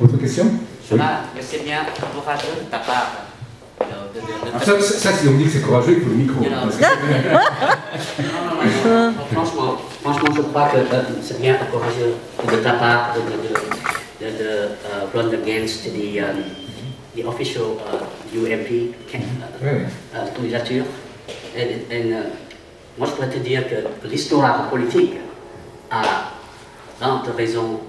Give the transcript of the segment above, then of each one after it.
Autre question? C'est bien courageux de ta part. Ça, si on dit que c'est courageux, il faut le micro. Franchement, je crois que c'est bien courageux de ta part de run against the official UMP candidature. Et moi, je pourrais te dire que l'histoire politique a grande raison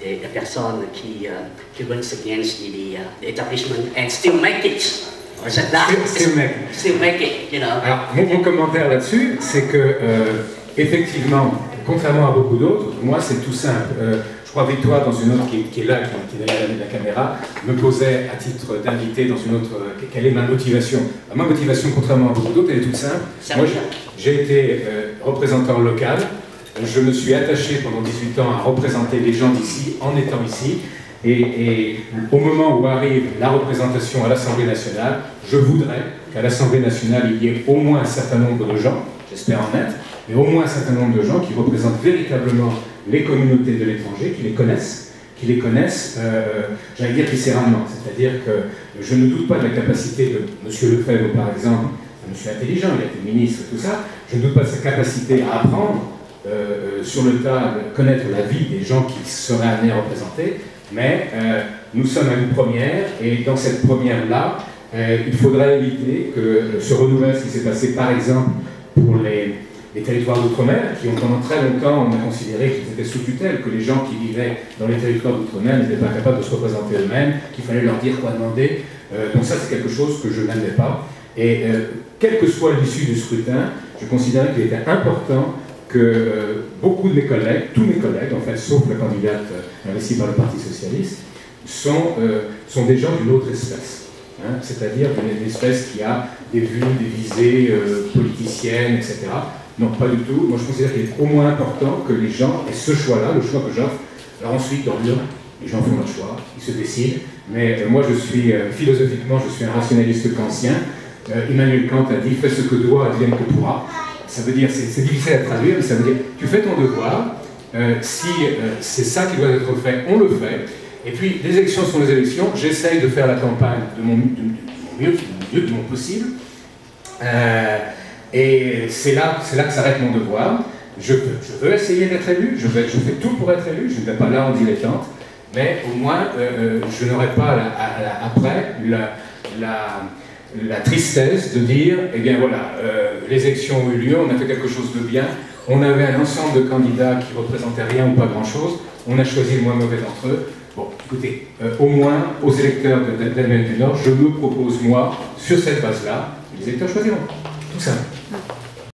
des personnes qui run against the establishment and still make it. Still make it, you know. Alors, mon commentaire là-dessus, c'est que, effectivement, contrairement à beaucoup d'autres, moi, c'est tout simple. Je crois que Victoire, dans une autre qui est là, qui est derrière la caméra, me posait à titre d'invité dans une autre... Quelle est ma motivation? Ma motivation, contrairement à beaucoup d'autres, elle est toute simple. Moi, j'ai été représentant local. Je me suis attaché pendant 18 ans à représenter les gens d'ici, en étant ici. Et au moment où arrive la représentation à l'Assemblée nationale, je voudrais qu'à l'Assemblée nationale, il y ait au moins un certain nombre de gens, j'espère en être, mais au moins un certain nombre de gens qui représentent véritablement les communautés de l'étranger, qui les connaissent, j'allais dire viscéralement. C'est-à-dire que je ne doute pas de la capacité de M. Lefebvre, par exemple, un monsieur intelligent, il a été ministre, tout ça, je ne doute pas de sa capacité à apprendre sur le tas, connaître la vie des gens qui seraient amenés à représenter, mais nous sommes à une première, et dans cette première-là, il faudrait éviter que se renouvelle ce qui s'est passé, par exemple, pour les territoires d'outre-mer, qui ont pendant très longtemps, on a considéré qu'ils étaient sous tutelle, que les gens qui vivaient dans les territoires d'outre-mer n'étaient pas capables de se représenter eux-mêmes, qu'il fallait leur dire quoi demander. Donc ça, c'est quelque chose que je n'aimais pas. Et quelle que soit l'issue du scrutin, je considérais qu'il était important que beaucoup de mes collègues, tous mes collègues, en fait, sauf la candidate investie par le Parti Socialiste, sont des gens d'une autre espèce. Hein, c'est-à-dire une espèce qui a des vues, des visées politiciennes, etc. Non, pas du tout. Moi, je considère qu'il est au moins important que les gens aient ce choix-là, le choix que j'offre. Alors ensuite, dans l'urne, les gens font leur choix, ils se décident. Mais moi, je suis, philosophiquement, je suis un rationaliste kantien. Emmanuel Kant a dit « fais ce que doit, advienne que pourra ». Ça veut dire, c'est difficile à traduire, mais ça veut dire tu fais ton devoir, si c'est ça qui doit être fait, on le fait. Et puis, les élections sont les élections, j'essaye de faire la campagne de mon mieux, du mon possible. Et c'est là que s'arrête mon devoir. Je veux essayer d'être élu, je fais tout pour être élu, je ne vais pas là en dilettante, mais au moins, je n'aurai pas après la tristesse de dire, eh bien voilà, les élections ont eu lieu, on a fait quelque chose de bien, on avait un ensemble de candidats qui ne représentaient rien ou pas grand-chose, on a choisi le moins mauvais d'entre eux. Bon, écoutez, au moins, aux électeurs d'Amérique du Nord, je me propose, moi, sur cette base-là, les électeurs choisiront. Tout ça.